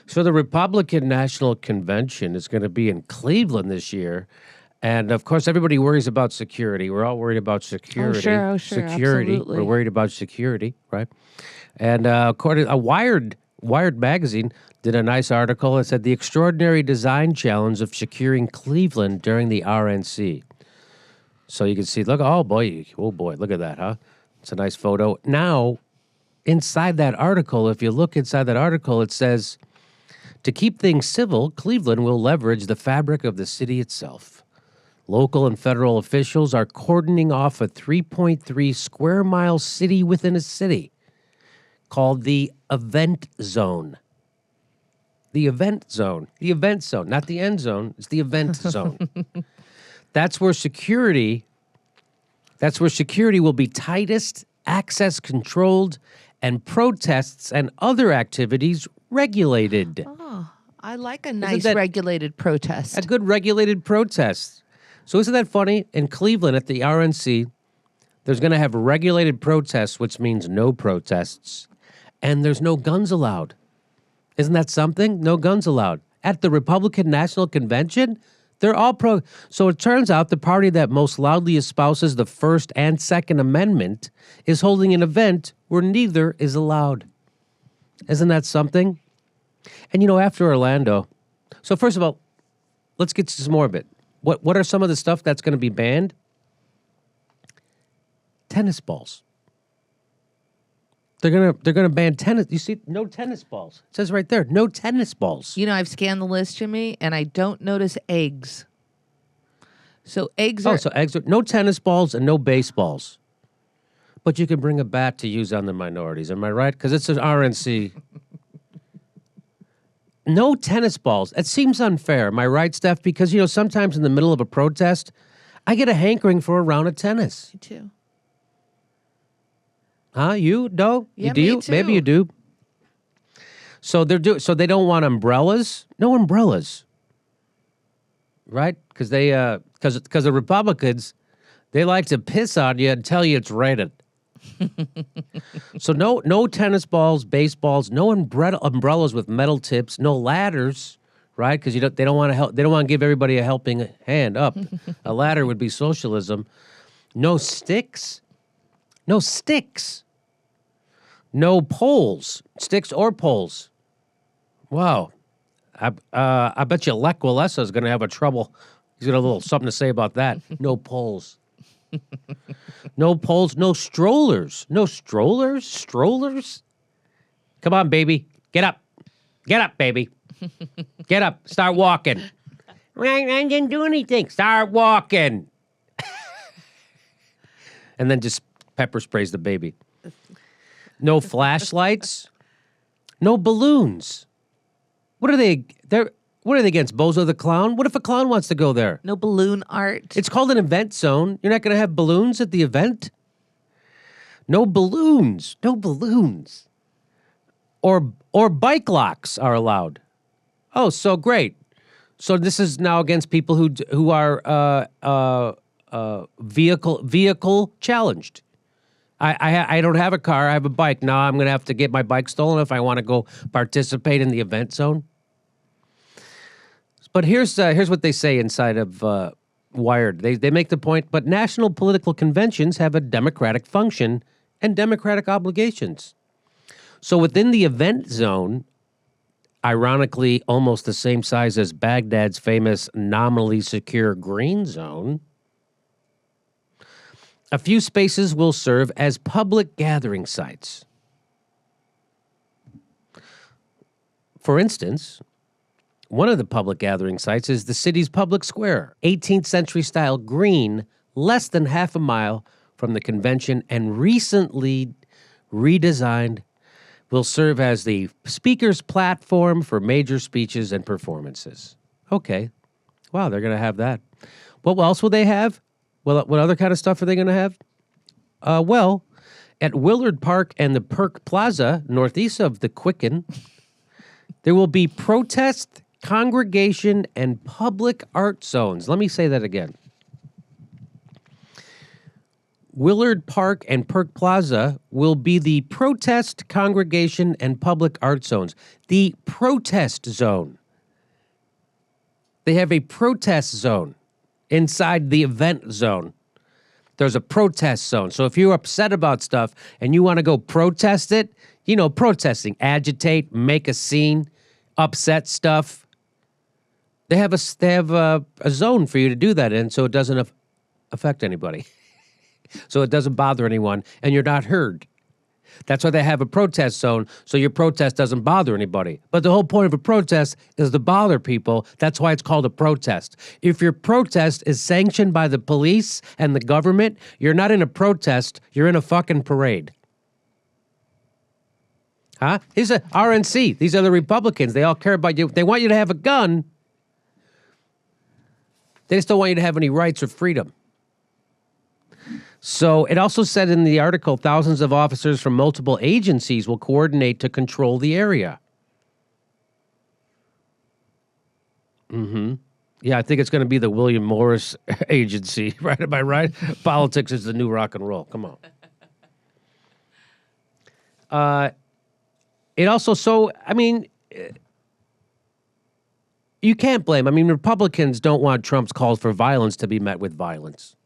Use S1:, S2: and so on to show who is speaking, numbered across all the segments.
S1: So the Republican National Convention is going to be in Cleveland this year. And of course, everybody worries about security. We're all worried about security.
S2: Oh, sure,
S1: security.
S2: absolutely.
S1: We're worried about security, right? And according to Wired magazine did a nice article that said the extraordinary design challenge of securing Cleveland during the RNC. So you can see, look, oh boy, look at that, huh? It's a nice photo. Now, inside that article, if you look inside that article, it says, to keep things civil, Cleveland will leverage the fabric of the city itself. Local and federal officials are cordoning off a 3.3 square mile city within a city called the Event Zone. The Event Zone. The Event Zone. Not the end zone. It's the Event Zone. That's where security will be tightest, access controlled, and protests and other activities regulated.
S2: Oh, I like a nice regulated protest.
S1: A good regulated protest. So isn't that funny? In Cleveland at the RNC, there's going to have regulated protests, which means no protests, and there's no guns allowed. Isn't that something? No guns allowed. At the Republican National Convention, they're all pro. So it turns out the party that most loudly espouses the First and Second Amendment is holding an event where neither is allowed. Isn't that something? And, after Orlando, so first of all, let's get to some more of it. What are some of the stuff that's going to be banned? Tennis balls. They're gonna ban tennis. You see, no tennis balls. It says right there, no tennis balls.
S2: I've scanned the list, Jimmy, and I don't notice eggs. So eggs are...
S1: so eggs are... No tennis balls and no baseballs. But you can bring a bat to use on the minorities. Am I right? Because it's an RNC. No tennis balls. It seems unfair. Am I right, Steph? Because, sometimes in the middle of a protest, I get a hankering for a round of tennis.
S2: Me too.
S1: Huh? You, Do?
S2: Yeah,
S1: do you?
S2: me too.
S1: Maybe you do. So they don't want umbrellas? No umbrellas. Right? Because the Republicans, they like to piss on you and tell you it's raining. So no tennis balls, baseballs, no umbrellas with metal tips, no ladders, right? Because they don't want to help. They don't want to give everybody a helping hand up. A ladder would be socialism. No sticks. No poles, sticks or poles. Wow, I bet you Lech Walesa is going to have a trouble. He's got a little something to say about that. No poles. No poles, no strollers. No strollers? Strollers? Come on, baby. Get up. Get up, baby. Get up. Start walking. I didn't do anything. Start walking. And then just pepper sprays the baby. No flashlights. No balloons. What are they? What are they against? Bozo the Clown? What if a clown wants to go there?
S2: No balloon art.
S1: It's called an event zone. You're not going to have balloons at the event? No balloons. No balloons. Or bike locks are allowed. Oh, so great. So this is now against people who are vehicle challenged. I don't have a car. I have a bike. Now I'm going to have to get my bike stolen if I want to go participate in the event zone. But here's what they say inside of Wired. They make the point, but national political conventions have a democratic function and democratic obligations. So within the event zone, ironically almost the same size as Baghdad's famous nominally secure green zone, a few spaces will serve as public gathering sites. For instance, one of the public gathering sites is the city's public square, 18th century style green, less than half a mile from the convention and recently redesigned, will serve as the speaker's platform for major speeches and performances. Okay. Wow, they're going to have that. What else will they have? Well, what other kind of stuff are they going to have? Well, at Willard Park and the Perk Plaza, northeast of the Quicken, there will be protest, congregation, and public art zones. Let me say that again. Willard Park and Perk Plaza will be the protest, congregation, and public art zones. The protest zone. They have a protest zone inside the event zone. There's a protest zone. So if you're upset about stuff and you want to go protest it, you know, protesting, agitate, make a scene, upset stuff. They have a zone for you to do that in, so it doesn't affect anybody. So it doesn't bother anyone, and you're not heard. That's why they have a protest zone, so your protest doesn't bother anybody. But the whole point of a protest is to bother people. That's why it's called a protest. If your protest is sanctioned by the police and the government, you're not in a protest, you're in a fucking parade. Huh? These are RNC. These are the Republicans. They all care about you. They want you to have a gun. They just don't want you to have any rights or freedom. So it also said in the article, thousands of officers from multiple agencies will coordinate to control the area. Yeah, I think it's going to be the William Morris Agency, right? Am I right? Politics is the new rock and roll. Come on. It also, you can't blame. I mean, Republicans don't want Trump's calls for violence to be met with violence.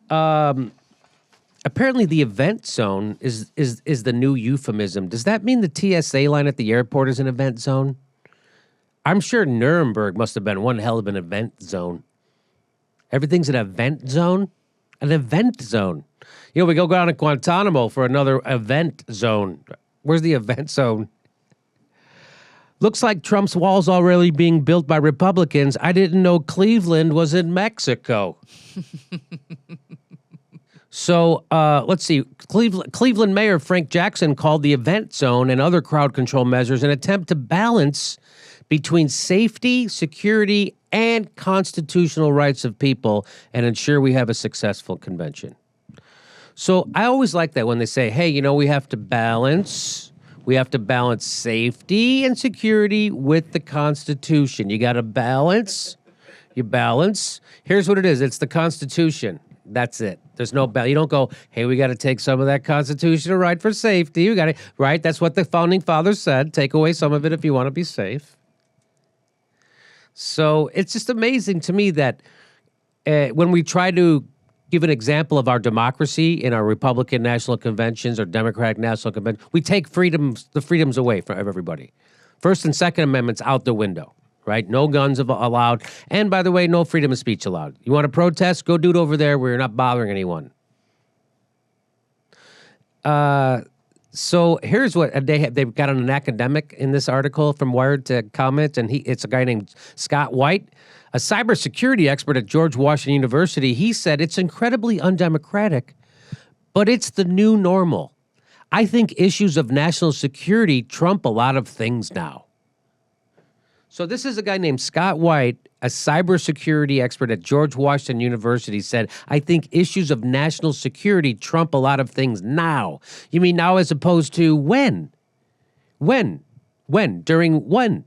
S1: Apparently, the event zone is the new euphemism. Does that mean the TSA line at the airport is an event zone? I'm sure Nuremberg must have been one hell of an event zone. Everything's an event zone? An event zone. You know, we go down to Guantanamo for another event zone. Where's the event zone? Looks like Trump's wall's already being built by Republicans. I didn't know Cleveland was in Mexico. So let's see. Cleveland Mayor Frank Jackson called the event zone and other crowd control measures an attempt to balance between safety, security, and constitutional rights of people and ensure we have a successful convention. So I always like that when they say, hey, you know, we have to balance safety and security with the Constitution. You got to balance. You balance. Here's what it is. It's the Constitution. That's it. There's no balance. You don't go, hey, we got to take some of that constitutional right for safety. You got to, right? That's what the founding fathers said. Take away some of it if you want to be safe. So it's just amazing to me that when we try to give an example of our democracy in our Republican national conventions or Democratic national conventions, we take the freedoms away from everybody. First and Second Amendments out the window, right? No guns allowed. And by the way, no freedom of speech allowed. You want to protest? Go do it over there where you're not bothering anyone. So here's what they've got an academic in this article from Wired to comment, and it's a guy named Scott White, a cybersecurity expert at George Washington University. He said it's incredibly undemocratic, but it's the new normal. I think issues of national security trump a lot of things now. So this is a guy named Scott White, a cybersecurity expert at George Washington University, said, I think issues of national security trump a lot of things now. You mean now as opposed to when? When? During when?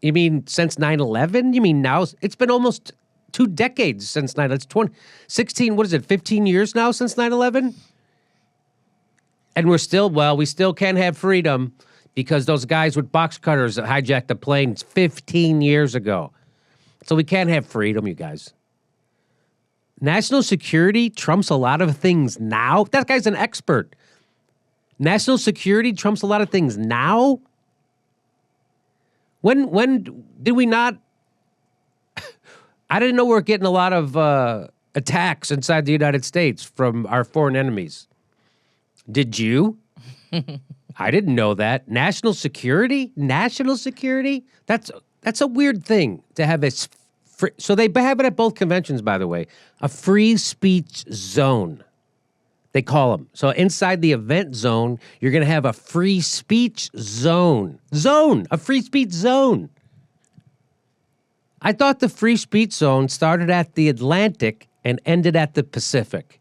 S1: You mean since 9/11? You mean now? It's been almost 2 decades since 9/11. It's 16, what is it, 15 years now since 9/11? And we still can't have freedom because those guys with box cutters that hijacked the planes 15 years ago. So we can't have freedom, you guys. National security trumps a lot of things now. That guy's an expert. National security trumps a lot of things now? When did we not? I didn't know we were getting a lot of attacks inside the United States from our foreign enemies. Did you? I didn't know that. National security? National security? That's a weird thing to have. So they have it at both conventions, by the way. A free speech zone, they call them. So inside the event zone, you're going to have a free speech zone. A free speech zone. I thought the free speech zone started at the Atlantic and ended at the Pacific.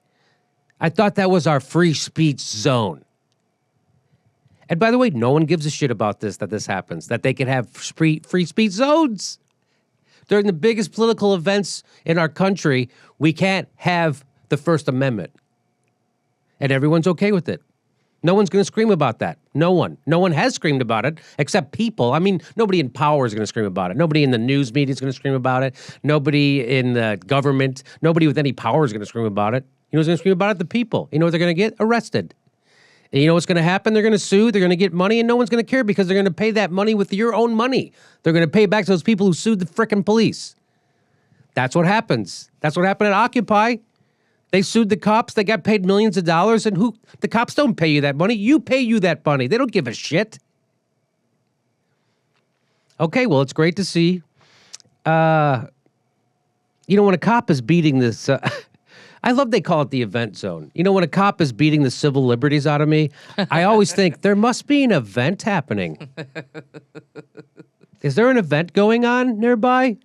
S1: I thought that was our free speech zone. And by the way, no one gives a shit about that this happens, that they can have free speech zones. During the biggest political events in our country, we can't have the First Amendment. And everyone's okay with it. No one's going to scream about that. No one. No one has screamed about it except people. I mean, nobody in power is going to scream about it. Nobody in the news media is going to scream about it. Nobody in the government, nobody with any power is going to scream about it. You know who's going to scream about it? The people. You know what they're going to get? Arrested. And you know what's going to happen? They're going to sue. They're going to get money, and no one's going to care because they're going to pay that money with your own money. They're going to pay back to those people who sued the frickin' police. That's what happens. That's what happened at Occupy. They sued the cops. They got paid millions of dollars. And the cops don't pay you that money. You pay you that money. They don't give a shit. Okay, well, it's great to see. When a cop is beating this, I love they call it the event zone. When a cop is beating the civil liberties out of me, I always think there must be an event happening. Is there an event going on nearby?